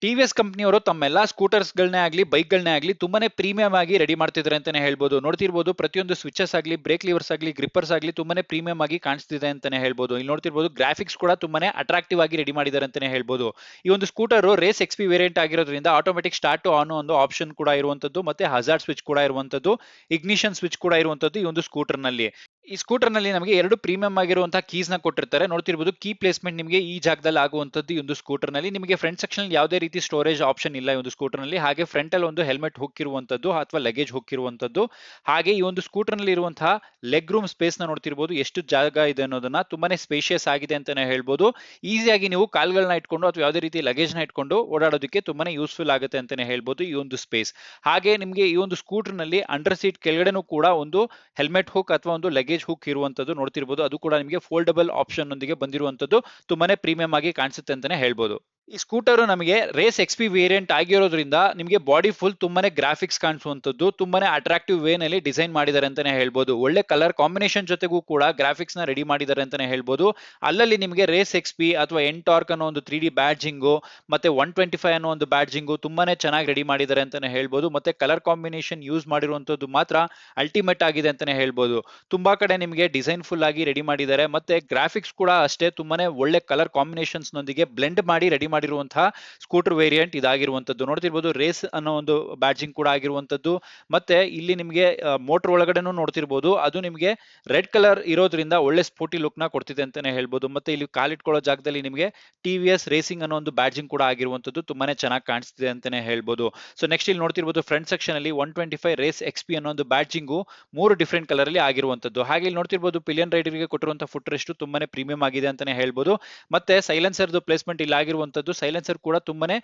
TVS ಕಂಪನಿಯವರು ತಮ್ಮೆಲ್ಲಾ ಸ್ಕೂಟರ್ಸ್ ಗಳನ್ನೇ ಆಗಲಿ ಬೈಕ್ ಗಳನ್ನೇ ಆಗಲಿ ತುಂಬಾನೇ ಪ್ರೀಮಿಯಂ ಆಗಿ ರೆಡಿ ಮಾಡ್ತಿದ್ದಾರೆ ಅಂತಾನೆ ಹೇಳ್ಬೋದು. ನೋಡ್ತಿರ್ಬೋದು ಪ್ರತಿಯೊಂದು ಸ್ವಿಚಸ್ ಆಗಲಿ, ಬ್ರೇಕ್ ಲಿವರ್ಸ್ ಆಗಲಿ, ಗ್ರಿಪ್ಪರ್ಸ್ ಆಗಲಿ ತುಂಬಾನೇ ಪ್ರೀಮಿಯಂ ಆಗಿ ಕಾಣಿಸ್ತಿದೆ ಅಂತಾನೆ ಹೇಳ್ಬೋದು. ಇಲ್ಲಿ ನೋಡ್ತಿರ್ಬೋದು ಗ್ರಾಫಿಕ್ಸ್ ಕೂಡ ತುಂಬಾನೇ ಅಟ್ರಾಕ್ಟಿವ್ ಆಗಿ ರೆಡಿ ಮಾಡಿದ್ದಾರೆ ಅಂತಾನೆ ಹೇಳ್ಬೋದು. ಈ ಒಂದು ಸ್ಕೂಟರ್ ರೇಸ್ XP ವೇರಿಯಂಟ್ ಆಗಿರೋದ್ರಿಂದ ಆಟೋಮೆಟಿಕ್ ಸ್ಟಾರ್ಟ್ ಟು ಆನ್ ಒಂದು ಆಪ್ಷನ್ ಕೂಡ ಇರುವಂತದ್ದು, ಮತ್ತೆ ಹಜಾರ್ಡ್ ಸ್ವಿಚ್ ಕೂಡ ಇರುವಂತದ್ದು, ಇಗ್ನಿಷನ್ ಸ್ವಿಚ್ ಕೂಡ ಇರುವಂತದ್ದು ಈ ಒಂದು ಸ್ಕೂಟರ್ ನಲ್ಲಿ. ಈ ಸ್ಕೂಟರ್ ನಲ್ಲಿ ನಮಗೆ 2 ಪ್ರೀಮಿಯಂ ಆಗಿರುವಂತಹ ಕೀಸ್ ನ ಕೊಟ್ಟಿರ್ತಾರೆ. ನೋಡ್ತಿರ್ಬೋದು ಕೀ ಪ್ಲೇಸ್ಮೆಂಟ್ ನಿಮಗೆ ಈ ಜಾಗದಲ್ಲಿ ಆಗುವಂತದ್ದು ಈ ಒಂದು ಸ್ಕೂಟರ್ ನಲ್ಲಿ. ನಿಮಗೆ ಫ್ರಂಟ್ ಸೆಕ್ಷನ್ ಯಾವುದೇ ರೀತಿ ಸ್ಟೋರೇಜ್ ಆಪ್ಷನ್ ಇಲ್ಲ ಈ ಒಂದು ಸ್ಕೂಟರ್ ನಲ್ಲಿ. ಹಾಗೆ ಫ್ರಂಟ್ ಅಲ್ಲಿ ಒಂದು ಹೆಲ್ಮೆಟ್ ಹುಕ್ ಇರುವಂತದ್ದು ಅಥವಾ ಲಗೇಜ್ ಹುಕ್ ಇರುವಂತದ್ದು. ಹಾಗೆ ಈ ಒಂದು ಸ್ಕೂಟರ್ ನಲ್ಲಿ ಇರುವಂತಹ ಲೆಗ್ ರೂಮ್ ಸ್ಪೇಸ್ ನ ನೋಡ್ತಿರ್ಬೋದು ಎಷ್ಟು ಜಾಗ ಇದೆ ಅನ್ನೋದನ್ನ, ತುಂಬಾನೇ ಸ್ಪೇಷಿಯಸ್ ಆಗಿದೆ ಅಂತಾನೆ ಹೇಳ್ಬೋದು. ಈಸಿಯಾಗಿ ನೀವು ಕಾಲ್ಗಳನ್ನ ಇಟ್ಕೊಂಡು ಅಥವಾ ಯಾವುದೇ ರೀತಿ ಲಗೇಜ್ ನ ಇಟ್ಕೊಂಡು ಓಡಾಡೋದಕ್ಕೆ ತುಂಬಾನೇ ಯೂಸ್ಫುಲ್ ಆಗುತ್ತೆ ಅಂತಾನೆ ಹೇಳ್ಬೋದು ಈ ಒಂದು ಸ್ಪೇಸ್. ಹಾಗೆ ನಿಮಗೆ ಈ ಒಂದು ಸ್ಕೂಟರ್ ನಲ್ಲಿ ಅಂಡರ್ ಸೀಟ್ ಕೆಳಗಡೆನೂ ಕೂಡ ಒಂದು ಹೆಲ್ಮೆಟ್ ಹುಕ್ ಅಥವಾ ಒಂದು ಲಗೇಜ್ ಹುಕ್ ಇರುವಂತದ್ದು ನೋಡ್ತಿರ್ಬೋದು. ಅದು ಕೂಡ ನಿಮಗೆ ಫೋಲ್ಡಬಲ್ ಆಪ್ಷನ್ ಒಂದಿಗೆ ಬಂದಿರುವಂತದ್ದು ತುಂಬಾನೇ ಪ್ರೀಮಿಯಂ ಆಗಿ ಕಾಣಿಸುತ್ತೆ ಅಂತಾನೆ ಹೇಳ್ಬೋದು. ಈ ಸ್ಕೂಟರ್ ನಮಗೆ ರೇಸ್ XP ವೇರಿಯಂಟ್ ಆಗಿರೋದ್ರಿಂದ ನಿಮಗೆ ಬಾಡಿ ಫುಲ್ ತುಂಬಾನೇ ಗ್ರಾಫಿಕ್ಸ್ ಕಾಣಿಸುವಂತದ್ದು, ತುಂಬಾನೇ ಅಟ್ರಾಕ್ಟಿವ್ ವೇ ನಲ್ಲಿ ಡಿಸೈನ್ ಮಾಡಿದ್ದಾರೆ ಅಂತಾನೆ ಹೇಳ್ಬೋದು. ಒಳ್ಳೆ ಕಲರ್ ಕಾಂಬಿನೇಷನ್ ಜೊತೆಗೂ ಕೂಡ ಗ್ರಾಫಿಕ್ಸ್ ನ ರೆಡಿ ಮಾಡಿದ್ದಾರೆ ಅಂತಾನೆ ಹೇಳ್ಬೋದು. ಅಲ್ಲಲ್ಲಿ ನಿಮಗೆ ರೇಸ್ XP ಅಥವಾ ಎಂಟಾರ್ಕ್ ಅನ್ನೋ ಒಂದು 3D ಬ್ಯಾಡ್ಜಿಂಗು ಮತ್ತೆ 125 ಅನ್ನೋ ಒಂದು ಬ್ಯಾಡ್ಜಿಂಗು ತುಂಬಾನೇ ಚೆನ್ನಾಗಿ ರೆಡಿ ಮಾಡಿದ್ದಾರೆ ಅಂತಾನೆ ಹೇಳ್ಬೋದು. ಮತ್ತೆ ಕಲರ್ ಕಾಂಬಿನೇಷನ್ ಯೂಸ್ ಮಾಡಿರುವಂತದ್ದು ಮಾತ್ರ ಅಲ್ಟಿಮೇಟ್ ಆಗಿದೆ ಅಂತಾನೆ ಹೇಳ್ಬೋದು. ತುಂಬಾ ಕಡೆ ನಿಮಗೆ ಡಿಸೈನ್ ಫುಲ್ ಆಗಿ ರೆಡಿ ಮಾಡಿದ್ದಾರೆ, ಮತ್ತೆ ಗ್ರಾಫಿಕ್ಸ್ ಕೂಡ ಅಷ್ಟೇ ತುಂಬಾನೇ ಒಳ್ಳೆ ಕಲರ್ ಕಾಂಬಿನೇಷನ್ಸ್ ನೊಂದಿಗೆ ಬ್ಲೆಂಡ್ ಮಾಡಿ ರೆಡಿ ಮಾಡಿರುವಂತಹ ಸ್ಕೂಟರ್ ವೇರಿಯಂಟ್ ಇದಾಗಿರುವಂತದ್ದು. ನೋಡ್ತಿರ್ಬೋದು ರೇಸ್ ಅನ್ನೋ ಒಂದು ಬ್ಯಾಡ್ಜಿಂಗ್ ಕೂಡ ಆಗಿರುವಂತದ್ದು. ಮತ್ತೆ ಇಲ್ಲಿ ನಿಮಗೆ ಮೋಟರ್ ಒಳಗಡೆನೂ ನೋಡ್ತಿರ್ಬೋದು, ಅದು ನಿಮಗೆ ರೆಡ್ ಕಲರ್ ಇರೋದ್ರಿಂದ ಒಳ್ಳೆ ಸ್ಪೋರ್ಟಿ ಲುಕ್ ನ ಕೊಡ್ತಿದೆ ಅಂತಾನೆ ಹೇಳ್ಬೋದು. ಮತ್ತೆ ಇಲ್ಲಿ ಕಾಲಿಟ್ಕೊಳ್ಳೋ ಜಾಗದಲ್ಲಿ ನಿಮಗೆ TVS ರೇಸಿಂಗ್ ಅನ್ನೋ ಒಂದು ಬ್ಯಾಡ್ಜಿಂಗ್ ಕೂಡ ಆಗಿರುವಂತದ್ದು ತುಂಬಾನೇ ಚೆನ್ನಾಗಿ ಕಾಣಿಸ್ತಿದೆ ಅಂತಾನೆ ಹೇಳ್ಬೋದು. ಸೊ ನೆಕ್ಸ್ಟ್ ಇಲ್ಲಿ ನೋಡ್ತಿರ್ಬೋದು ಫ್ರಂಟ್ ಸೆಕ್ಷನ್ ಅಲ್ಲಿ 125 ರೇಸ್ XP ಅನ್ನೋ ಒಂದು ಬ್ಯಾಡ್ಜಿಂಗು 3 ಡಿಫರೆಂಟ್ ಕಲರ್ ಅಲ್ಲಿ ಆಗಿರುವಂತದ್ದು. ಹಾಗೆ ಇಲ್ಲಿ ನೋಡ್ತಿರ್ಬೋದು ಪಿಲಿಯನ್ ರೈಡರ್ ಗೆ ಕೊಟ್ಟಿರುವಂತಹ ಫುಟ್ ರೆಸ್ಟ್ ತುಂಬಾನೇ ಪ್ರೀಮಿಯಂ ಆಗಿದೆ ಅಂತಾನೆ ಹೇಳ್ಬೋದು. ಮತ್ತೆ ಸೈಲೆನ್ಸರ್ ಪ್ಲೇಸ್ಮೆಂಟ್ ಇಲ್ಲಿ ಆಗಿರುವಂತದ್ದು, ಸೈಲೆನ್ಸರ್ ಕೂಡ ತುಂಬಾನೇ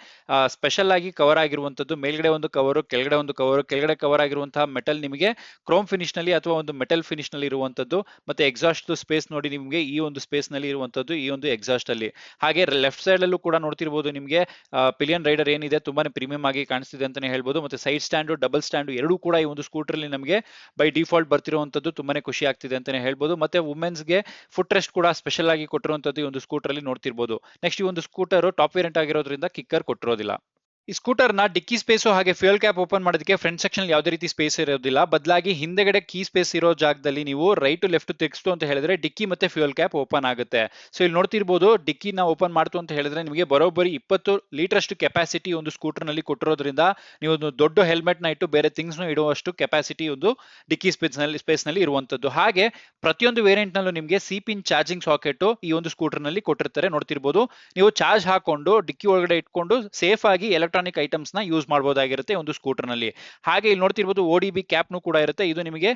ಸ್ಪೆಷಲ್ ಆಗಿ ಕವರ್ ಆಗಿರುವಂತದ್ದು. ಮೇಲ್ಗಡೆ ಒಂದು ಕವರ್, ಕೆಳಗಡೆ ಒಂದು ಕವರ್. ಕೆಳಗಡೆ ಕವರ್ ಆಗಿರುವಂತಹ ಮೆಟಲ್ ನಿಮಗೆ ಕ್ರೋಮ್ ಫಿನಿಶ್ ನಲ್ಲಿ ಅಥವಾ ಒಂದು ಮೆಟಲ್ ಫಿನಿಶ್ ನಲ್ಲಿ ಇರುವಂತದ್ದು. ಮತ್ತೆ ಎಕ್ಸಾಸ್ಟ್ ಸ್ಪೇಸ್ ನೋಡಿ ನಿಮಗೆ ಈ ಒಂದು ಸ್ಪೇಸ್ ನಲ್ಲಿ ಇರುವಂತದ್ದು ಈ ಒಂದು ಎಕ್ಸಾಸ್ಟ್ ಅಲ್ಲಿ. ಹಾಗೆ ಲೆಫ್ಟ್ ಸೈಡ್ ಅಲ್ಲೂ ಕೂಡ ನೋಡ್ತಿರ್ಬೋದು ನಿಮಗೆ ಪಿಲಿಯನ್ ರೈಡರ್ ಏನಿದೆ ತುಂಬಾನೇ ಪ್ರೀಮಿಯಂ ಆಗಿ ಕಾಣಿಸ್ತಿದೆ ಅಂತಾನೆ ಹೇಳ್ಬೋದು. ಮತ್ತೆ ಸೈಡ್ ಸ್ಟ್ಯಾಂಡ್, ಡಬಲ್ ಸ್ಟ್ಯಾಂಡ್ ಎರಡೂ ಕೂಡ ಈ ಒಂದು ಸ್ಕೂಟರ್ ಅಲ್ಲಿ ನಮಗೆ ಬೈ ಡಿಫಾಲ್ಟ್ ಬರ್ತಿರುವಂತದ್ದು ತುಂಬಾನೇ ಖುಷಿ ಆಗ್ತಿದೆ ಅಂತಾನೆ ಹೇಳ್ಬೋದು. ಮತ್ತೆ ವುಮೆನ್ಸ್ ಗೆ ಫುಟ್ ರೆಸ್ಟ್ ಕೂಡ ಸ್ಪೆಷಲ್ ಆಗಿ ಕೊಟ್ಟಿರುವಂತದ್ದು ಈ ಒಂದು ಸ್ಕೂಟರ್ ಅಲ್ಲಿ ನೋಡ್ತಿರ್ಬೋದು. ನೆಕ್ಸ್ಟ್ ಈ ಒಂದು ಸ್ಕೂಟರ್ ಟಾಪ್ ವೇರಿಯಂಟ್ ಆಗಿರೋದ್ರಿಂದ ಕಿಕ್ಕರ್ ಕೊಟ್ಟಿರೋದಿಲ್ಲ. ಈ ಸ್ಕೂಟರ್ ನ ಡಿಕ್ಕಿ ಸ್ಪೇಸ್ ಹಾಗೆ ಫ್ಯೂಯಲ್ ಕ್ಯಾಪ್ ಓಪನ್ ಮಾಡೋದಕ್ಕೆ ಫ್ರಂಟ್ ಸೆಕ್ಷನ್ ಯಾವುದೇ ರೀತಿ ಸ್ಪೇಸ್ ಇರೋದಿಲ್ಲ, ಬದಲಾಗಿ ಹಿಂದೆಗಡೆ ಕೀ ಸ್ಪೇಸ್ ಇರೋ ಜಾಗದಲ್ಲಿ ನೀವು ರೈಟ್ ಲೆಫ್ಟ್ ತೆಗೆಸ್ತು ಅಂತ ಹೇಳಿದ್ರೆ ಡಿಕ್ಕಿ ಮತ್ತೆ ಫ್ಯೂಯಲ್ ಕ್ಯಾಪ್ ಓಪನ್ ಆಗುತ್ತೆ. ಸೊ ಇಲ್ಲಿ ನೋಡ್ತಿರ್ಬೋದು ಡಿಕ್ಕಿನ ಓಪನ್ ಮಾಡ್ತು ಅಂತ ಹೇಳಿದ್ರೆ ನಿಮಗೆ ಬರೋಬ್ಬರಿ 20 ಲೀಟರ್ ಅಷ್ಟು ಕೆಪಾಸಿಟಿ ಒಂದು ಸ್ಕೂಟರ್ ನಲ್ಲಿ ಕೊಟ್ಟಿರೋದ್ರಿಂದ ನೀವು ಒಂದು ದೊಡ್ಡ ಹೆಲ್ಮೆಟ್ ನ ಇಟ್ಟು ಬೇರೆ ಥಿಂಗ್ಸ್ ನ ಇಡುವಷ್ಟು ಕೆಪಾಸಿಟಿ ಒಂದು ಡಿಕ್ಕಿ ಸ್ಪೇಸ್ ನಲ್ಲಿ ಇರುವಂತದ್ದು. ಹಾಗೆ ಪ್ರತಿಯೊಂದು ವೇರಿಯಂಟ್ ನಲ್ಲೂ ನಿಮಗೆ C-ಪಿನ್ ಚಾರ್ಜಿಂಗ್ ಸಾಕೆಟ್ ಈ ಒಂದು ಸ್ಕೂಟರ್ ನಲ್ಲಿ ಕೊಟ್ಟಿರ್ತಾರೆ. ನೋಡ್ತಿರ್ಬೋದು ನೀವು ಚಾರ್ಜ್ ಹಾಕೊಂಡು ಡಿಕ್ಕಿ ಒಳಗಡೆ ಇಟ್ಕೊಂಡು ಸೇಫ್ ಆಗಿ ಎಲೆಕ್ಟ್ರಿಕ್ ಎಲೆಕ್ಟ್ರಾನಿಕ್ ಐಟಮ್ಸ್ ನ ಯೂಸ್ ಮಾಡಬಹುದಾಗಿರುತ್ತೆ ಒಂದು ಸ್ಕೂಟರ್ ನಲ್ಲಿ. ಹಾಗೆ ಇಲ್ಲಿ ನೋಡ್ತಿರ್ಬೋದು ODB ಕ್ಯಾಪ್ನು ಕೂಡ ಇರುತ್ತೆ. ಇದು ನಿಮಗೆ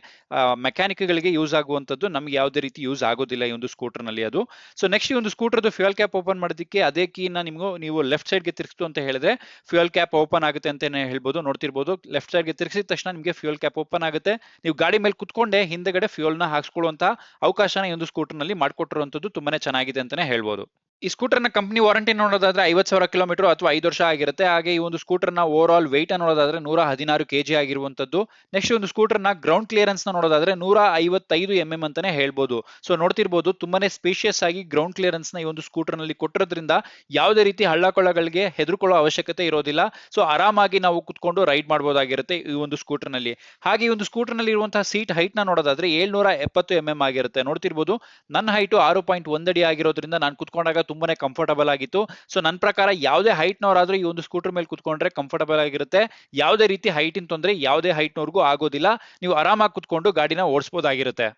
ಮೆಕ್ಯಾನಿಕ್ ಗಳಿಗೆ ಯೂಸ್ ಆಗುವಂತದ್ದು, ನಮ್ಗೆ ಯಾವುದೇ ರೀತಿ ಯೂಸ್ ಆಗೋದಿಲ್ಲ ಈ ಒಂದು ಸ್ಕೂಟರ್ ನಲ್ಲಿ ಅದು. ಸೊ ನೆಕ್ಸ್ಟ್ ಈ ಒಂದು ಸ್ಕೂಟರ್ದು ಫ್ಯೂಯಲ್ ಕ್ಯಾಪ್ ಓಪನ್ ಮಾಡೋದಕ್ಕೆ ಅದೇ ಕೀನ ನೀವು ಲೆಫ್ಟ್ ಸೈಡ್ಗೆ ತಿರ್ಗಿಸ್ತು ಅಂತ ಹೇಳಿದ್ರೆ ಫ್ಯೂಯಲ್ ಕ್ಯಾಪ್ ಓಪನ್ ಆಗುತ್ತೆ ಅಂತಾನೆ ಹೇಳ್ಬೋದು. ನೋಡ್ತಿರ್ಬೋದು ಲೆಫ್ಟ್ ಸೈಡ್ಗೆ ತಿರ್ಗಿಸಿದ ತಕ್ಷಣ ನಿಮಗೆ ಫ್ಯೂಯಲ್ ಕ್ಯಾಪ್ ಓಪನ್ ಆಗುತ್ತೆ. ನೀವು ಗಾಡಿ ಮೇಲೆ ಕುತ್ಕೊಂಡೆ ಹಿಂದೆಗಡೆ ಫ್ಯೂಯಲ್ ನ ಹಾಕ್ಸ್ಕೊಳ್ಳುವಂತ ಅವಕಾಶನ ಈ ಒಂದು ಸ್ಕೂಟರ್ ನಲ್ಲಿ ಮಾಡ್ಕೊಟ್ಟಿರುವಂತದ್ದು ತುಂಬಾನೇ ಚೆನ್ನಾಗಿದೆ ಅಂತಾನೆ ಹೇಳ್ಬೋದು. ಈ ಸ್ಕೂಟರ್ ನ ಕಂಪನಿ ವಾರಂಟಿ ನೋಡೋದಾದ್ರೆ 50,000 ಕಿಲೋಮೀಟರ್ ಅಥವಾ 5 ವರ್ಷ ಆಗಿರುತ್ತೆ. ಹಾಗೆ ಈ ಒಂದು ಸ್ಕೂಟರ್ ನ ಓವರ್ ಆಲ್ ವೆಯ್ಟ್ ನೋಡೋದಾದ್ರೆ 116 kg ಆಗಿರುವಂತದ್ದು. ನೆಕ್ಸ್ಟ್ ಒಂದು ಸ್ಕೂಟರ್ ನ ಗ್ರೌಂಡ್ ಕ್ಲಿಯರೆನ್ಸ್ ನ ನೋಡೋದಾದ್ರೆ 155 mm ಅಂತಾನೆ ಹೇಳ್ಬೋದು. ಸೊ ನೋಡ್ತಿರ್ಬೋದು ತುಂಬಾನೇ ಸ್ಪೇಷಿಯಸ್ ಆಗಿ ಗ್ರೌಂಡ್ ಕ್ಲಿಯರೆನ್ಸ್ ನ ಈ ಒಂದು ಸ್ಕೂಟರ್ ನಲ್ಲಿ ಕೊಟ್ಟಿರೋದ್ರಿಂದ ಯಾವುದೇ ರೀತಿ ಹಳ್ಳಕೊಳ್ಳಗಳಿಗೆ ಹೆದರ್ಕೊಳ್ಳೋ ಅವಶ್ಯಕತೆ ಇರೋದಿಲ್ಲ. ಸೊ ಆರಾಮಾಗಿ ನಾವು ಕುತ್ಕೊಂಡು ರೈಡ್ ಮಾಡಬಹುದಾಗಿರುತ್ತೆ ಈ ಒಂದು ಸ್ಕೂಟರ್ ನಲ್ಲಿ. ಹಾಗೆ ಈ ಒಂದು ಸ್ಕೂಟರ್ ನಲ್ಲಿ ಇರುವಂತಹ ಸೀಟ್ ಹೈಟ್ ನ ನೋಡೋದಾದ್ರೆ 770 mm ಆಗಿರುತ್ತೆ. ನೋಡ್ತಿರ್ಬೋದು ನನ್ನ ಹೈಟ್ 6.1 ಅಡಿ ಆಗಿರೋದ್ರಿಂದ ನಾನು ಕುತ್ಕೊಂಡಾಗ ತುಂಬಾನೇ ಕಂಫರ್ಟಬಲ್ ಆಗಿತ್ತು. ಸೊ ನನ್ನ ಪ್ರಕಾರ ಯಾವುದೇ ಹೈಟ್ ನವರಾದ್ರೂ ಈ ಒಂದು ಸ್ಕೂಟರ್ ಮೇಲೆ ಕುತ್ಕೊಂಡ್ರೆ ಕಂಫರ್ಟಬಲ್ ಆಗಿರುತ್ತೆ. ಯಾವುದೇ ರೀತಿ ಹೈಟಿನ ತೊಂದರೆ ಯಾವುದೇ ಹೈಟ್ ನವರೆಗೂ ಆಗೋದಿಲ್ಲ. ನೀವು ಆರಾಮಾಗಿ ಕುತ್ಕೊಂಡು ಗಾಡಿನ ಓಡಿಸಬಹುದಾಗಿರುತ್ತೆ.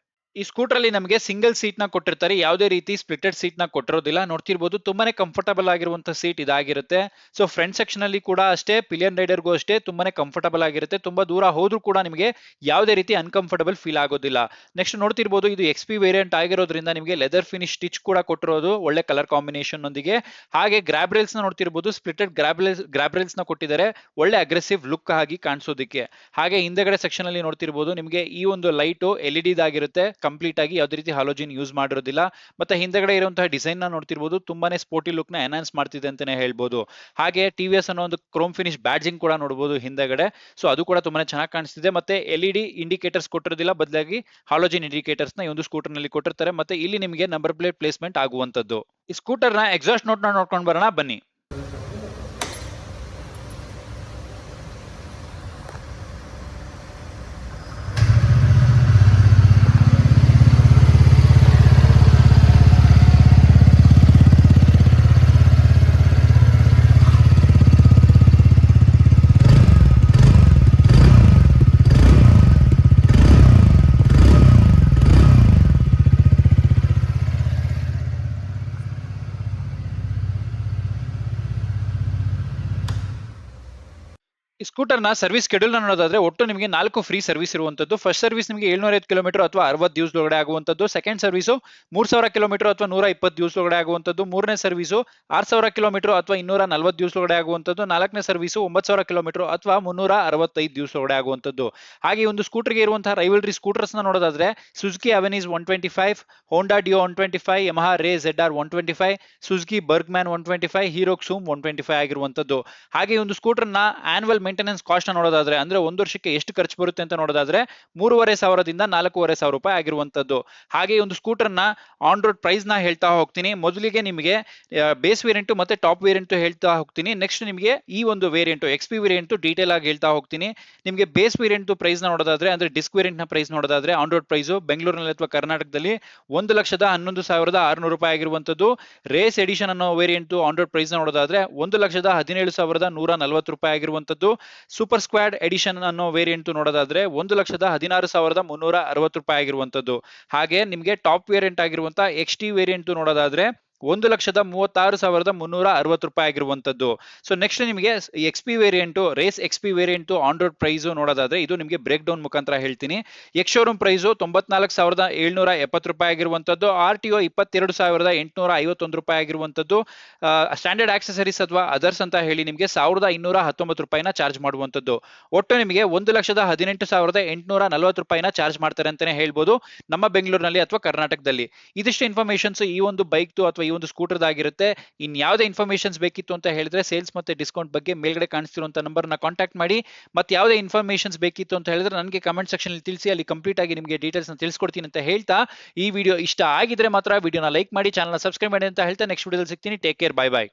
ಈ ಸ್ಕೂಟರ್ ಅಲ್ಲಿ ನಮಗೆ ಸಿಂಗಲ್ ಸೀಟ್ ನ ಕೊಟ್ಟಿರ್ತಾರೆ, ಯಾವುದೇ ರೀತಿ ಸ್ಪ್ಲಿಟೆಡ್ ಸೀಟ್ ನ ಕೊಟ್ಟಿರೋದಿಲ್ಲ. ನೋಡ್ತಿರ್ಬೋದು ತುಂಬಾನೇ ಕಂಫರ್ಟಬಲ್ ಆಗಿರುವಂತಹ ಸೀಟ್ ಇದಾಗಿರುತ್ತೆ. ಸೊ ಫ್ರಂಟ್ ಸೆಕ್ಷನ್ ಅಲ್ಲಿ ಕೂಡ ಅಷ್ಟೇ, ಪಿಲಿಯನ್ ರೈಡರ್ಗೂ ಅಷ್ಟೇ ತುಂಬಾನೇ ಕಂಫರ್ಟಬಲ್ ಆಗಿರುತ್ತೆ. ತುಂಬಾ ದೂರ ಹೋದ್ರೂ ಕೂಡ ನಿಮಗೆ ಯಾವುದೇ ರೀತಿ ಅನ್ಕಂಫರ್ಟಬಲ್ ಫೀಲ್ ಆಗೋದಿಲ್ಲ. ನೆಕ್ಸ್ಟ್ ನೋಡ್ತಿರ್ಬೋದು ಇದು XP ವೇರಿಯಂಟ್ ಆಗಿರೋದ್ರಿಂದ ನಿಮಗೆ ಲೆದರ್ ಫಿನಿಶ್ ಸ್ಟಿಚ್ ಕೂಡ ಕೊಟ್ಟಿರೋದು ಒಳ್ಳೆ ಕಲರ್ ಕಾಂಬಿನೇಷನ್ ನೊಂದಿಗೆ. ಹಾಗೆ ಗ್ರಾಬ್ ರೇಲ್ಸ್ ನ ನೋಡ್ತಿರ್ಬೋದು ಸ್ಪ್ಲಿಟೆಡ್ ಗ್ರಾಬ್ ರೇಲ್ಸ್ ನ ಕೊಟ್ಟಿದ್ದಾರೆ, ಒಳ್ಳೆ ಅಗ್ರೆಸಿವ್ ಲುಕ್ ಆಗಿ ಕಾಣಿಸೋದಕ್ಕೆ. ಹಾಗೆ ಹಿಂದೆಗಡೆ ಸೆಕ್ಷನ್ ಅಲ್ಲಿ ನೋಡ್ತಿರ್ಬೋದು ನಿಮಗೆ ಈ ಒಂದು ಲೈಟ್ LED ಇದಾಗಿರುತ್ತೆ, ಕಂಪ್ಲೀಟ್ ಆಗಿ ಯಾವುದೇ ರೀತಿ ಹಾಲೋಜಿನ್ ಯೂಸ್ ಮಾಡಿರೋದಿಲ್ಲ. ಮತ್ತೆ ಹಿಂದೆಗಡೆ ಇರುವಂತಹ ಡಿಸೈನ್ ನ ನೋಡ್ತಿರ್ಬೋದು ತುಂಬಾನೇ ಸ್ಪೋರ್ಟಿ ಲುಕ್ ನ ಎನ್ಹಾನ್ಸ್ ಮಾಡ್ತಿದೆ ಅಂತಾನೆ ಹೇಳ್ಬೋದು. ಹಾಗೆ TVS ಅನ್ನೋ ಒಂದು ಕ್ರೋಮ್ ಫಿನಿಶ್ ಬ್ಯಾಡ್ಜಿಂಗ್ ಕೂಡ ನೋಡಬಹುದು ಹಿಂದೆಗಡೆ. ಸೊ ಅದು ಕೂಡ ತುಂಬಾನೇ ಚೆನ್ನಾಗಿ ಕಾಣಿಸ್ತಿದೆ. ಮತ್ತೆ LED ಇಂಡಿಕೇಟರ್ಸ್ ಕೊಟ್ಟಿರೋದಿಲ್ಲ, ಬದಲಾಗಿ ಹಾಲೋಜಿನ್ ಇಂಡಿಕೇಟರ್ಸ್ ನ ಈ ಒಂದು ಸ್ಕೂಟರ್ ನಲ್ಲಿ ಕೊಟ್ಟಿರ್ತಾರೆ. ಮತ್ತೆ ಇಲ್ಲಿ ನಿಮಗೆ ನಂಬರ್ ಪ್ಲೇಟ್ ಪ್ಲೇಸ್ಮೆಂಟ್ ಆಗುವಂತದ್ದು. ಈ ಸ್ಕೂಟರ್ ನ ಎಕ್ಸಾಸ್ಟ್ ನೋಟ್ ನ ನೋಡ್ಕೊಂಡು ಬರೋಣ ಬನ್ನಿ. ಈ ಸ್ಕೂಟರ್ ನ ಸರ್ವಿಸ್ ಶೆಡ್ಯೂಲ್ ನೋಡೋದಾದ್ರೆ ಒಟ್ಟು ನಿಮಗೆ 4 ಫ್ರೀ ಸರ್ವಿಸ್ ಇರುವಂತದ್ದು. ಫಸ್ಟ್ ಸರ್ವಿಸ್ ನಿಮಗೆ 750 ಕಿಲೋಮೀಟರ್ ಅಥವಾ 60 ದಿವಸ ಒಳಗಡೆ ಆಗುವಂತದ್ದು. ಸೆಕೆಂಡ್ ಸರ್ವಿಸು 3000 ಕಿಲೋಮೀಟರ್ ಅಥವಾ 120 ದಿವಸ ಒಳಗಡೆ ಆಗುವಂತದ್ದು. ಮೂರನೇ ಸರ್ವಿಸು 6000 ಕಿಲೋಮೀಟರ್ ಅಥವಾ 240 ದಿವಸ ಒಳಗಡೆ ಆಗುವಂತದ್ದು. ನಾಲ್ಕನೇ ಸರ್ವಿಸು 9000 ಕಿಲೋಮೀಟರ್ ಅಥವಾ 365 ದಿವಸ ಒಳಗಡೆ ಆಗುವಂತದ್ದು. ಹಾಗೆ ಒಂದು ಸ್ಕೂಟರ್ಗೆ ಇರುವಂತಹ ರೈವಲ್ರಿ ಸ್ಕೂಟರ್ಸ್ ನ ನೋಡೋದಾದ್ರೆ ಸುಜುಕಿ ಅವನೀಸ್ 125, ಹೋಂಡಾ ಡಿಯೋ 125, ಯಮಹಾ ರೇ ZR 125, ಸುಜುಕಿ ಬರ್ಗ್ಮ್ಯಾನ್ 125, ಹೀರೋ ಕ್ಸೂಮ್ 125 ಆಗಿರುವಂತದ್ದು. ಹಾಗೆ ಒಂದು ಸ್ಕೂಟರ್ ನ ಆನ್ಯುವಲ್ ಮೇಂಟೆನೆನ್ಸ್ ಕಾಸ್ಟ್ ನೋಡೋದಾದ್ರೆ ಅಂದ್ರೆ ಒಂದು ವರ್ಷಕ್ಕೆ ಎಷ್ಟು ಖರ್ಚು ಬರುತ್ತೆ ಅಂತ ನೋಡೋದಾದ್ರೆ 3,500ದಿಂದ 4,500 ರೂಪಾಯಿ ಆಗಿರುವಂತದ್ದು. ಹಾಗೆ ಒಂದು ಸ್ಕೂಟರ್ ನ ಆನ್ ರೋಡ್ ಪ್ರೈಸ್ ನ ಹೇಳ್ತಾ ಹೋಗ್ತೀನಿ. ಮೊದಲಿಗೆ ನಿಮಗೆ ಬೇಸ್ ವೇರಿಯಂಟ್ ಮತ್ತೆ ಟಾಪ್ ವೇರಿಯಂಟ್ ಹೇಳ್ತಾ ಹೋಗ್ತೀನಿ. ನೆಕ್ಸ್ಟ್ ನಿಮಗೆ ಈ ಒಂದು ವೇರಿಯಂಟ್ XP ವೇರಿಯಂಟ್ ಡೀಟೇಲ್ ಆಗಿ ಹೇಳ್ತಾ ಹೋಗ್ತೀನಿ. ನಿಮಗೆ ಬೇಸ್ ವೇರಿಯಂಟ್ ಪ್ರೈಸ್ ನ ನೋಡೋದಾದ್ರೆ ಅಂದ್ರೆ ಡಿಸ್ಕ್ ವೇರಿಯಂಟ್ ನ ಪ್ರೈಸ್ ನೋಡೋದಾದ್ರೆ ಆನ್ ರೋಡ್ ಪ್ರೈಸ್ ಬೆಂಗಳೂರಿನಲ್ಲಿ ಅಥವಾ ಕರ್ನಾಟಕದಲ್ಲಿ 1,11,600 ರೂಪಾಯಿ ಆಗಿರುವಂತದ್ದು. ರೇಸ್ ಎಡಿಷನ್ ಅನ್ನೋ ವೇರಿಯಂಟ್ ಆನ್ ರೋಡ್ ಪ್ರೈಸ್ ನೋಡೋದಾದ್ರೆ 1,17,140 ರೂಪಾಯಿ ಆಗಿರುವಂತದ್ದು. ಸೂಪರ್ ಸ್ಕ್ವಾಡ್ ಎಡಿಷನ್ ಅನ್ನೋ ವೇರಿಯಂಟ್ ನೋಡೋದಾದ್ರೆ 1,16,360 ರೂಪಾಯಿ ಆಗಿರುವಂತದ್ದು. ಹಾಗೆ ನಿಮಗೆ ಟಾಪ್ ವೇರಿಯಂಟ್ ಆಗಿರುವಂತಹ XT ವೇರಿಯಂಟ್ ನೋಡೋದಾದ್ರೆ 1,36,360 ರೂಪಾಯಿ ಆಗಿರುವಂತದ್ದು. ಸೊ ನೆಕ್ಸ್ಟ್ ನಿಮಗೆ XP variant race XP variant on road price ನೋಡೋದಾದ್ರೆ ಇದು ನಿಮಗೆ ಬ್ರೇಕ್ ಡೌನ್ ಮುಖಾಂತರ ಹೇಳ್ತೀನಿ. ಎಕ್ಸ್ ಶೋರೂಮ್ ಪ್ರೈಸ್ 94,770 ರೂಪಾಯಿ ಆಗಿರುವಂತದ್ದು. RTO 22,851 ರೂಪಾಯಿ ಆಗಿರುವಂತದ್ದು. ಸ್ಟ್ಯಾಂಡರ್ಡ್ ಆಕ್ಸೆಸರೀಸ್ ಅಥವಾ ಅದರ್ಸ್ ಅಂತ ಹೇಳಿ ನಿಮಗೆ 1,219 ರೂಪಾಯಿನ ಚಾರ್ಜ್ ಮಾಡುವಂತದ್ದು. ಒಟ್ಟು ನಿಮಗೆ 1,18,840 ರೂಪಾಯಿನ ಚಾರ್ಜ್ ಮಾಡ್ತಾರೆ ಅಂತಾನೆ ಹೇಳ್ಬೋದು ನಮ್ಮ ಬೆಂಗಳೂರಿನಲ್ಲಿ ಅಥವಾ ಕರ್ನಾಟಕದಲ್ಲಿ. ಇದಿಷ್ಟು ಇನ್ಫಾರ್ಮೇಶನ್ಸ್ ಈ ಒಂದು ಬೈಕ್ ಅಥವಾ ಈ ಒಂದು ಸ್ಕೂಟರ್ ಆಗಿರುತ್ತೆ. ಇನ್ ಯಾವುದೇ ಇನ್ಫಾರ್ಮೇಶನ್ಸ್ ಬೇಕಿತ್ತು ಅಂತ ಹೇಳಿದ್ರೆ ಸೇಲ್ಸ್ ಮತ್ತೆ ಡಿಸ್ಕೌಂಟ್ ಬಗ್ಗೆ ಮೇಲ್ಗಡೆ ಕಾಣಿಸ್ತಿರುವಂತ ನಂಬರ್ ನ ಕಾಂಟ್ಯಾಕ್ಟ್ ಮಾಡಿ. ಮತ್ತೆ ಯಾವುದೇ ಇನ್ಫಾರ್ಮೇಶನ್ಸ್ ಬೇಕಿತ್ತು ಅಂತ ಹೇಳಿದ್ರೆ ನನಗೆ ಕಮೆಂಟ್ ಸೆಕ್ಷನ್ ಅಲ್ಲಿ ತಿಳಿಸಿ, ಅಲ್ಲಿ ಕಂಪ್ಲೀಟ್ ಆಗಿ ನಿಮಗೆ ಡೀಟೇಲ್ಸ್ ನ ತಿಳಿಸ್ಕೊಡ್ತೀನಿ ಅಂತ ಹೇಳ್ತಾ ಈ ವಿಡಿಯೋ ಇಷ್ಟ ಆಗಿದ್ರೆ ಮಾತ್ರ ವಿಡಿಯೋನ ಲೈಕ್ ಮಾಡಿ, ಚಾನಲ್ ನ ಸಬ್ಸ್ಕ್ರೈಬ್ ಮಾಡಿ ಅಂತ ಹೇಳ್ತಾ ನೆಕ್ಸ್ಟ್ ವಿಡಿಯೋದಲ್ಲಿ ಸಿಗ್ತೀನಿ. Take care, bye bye.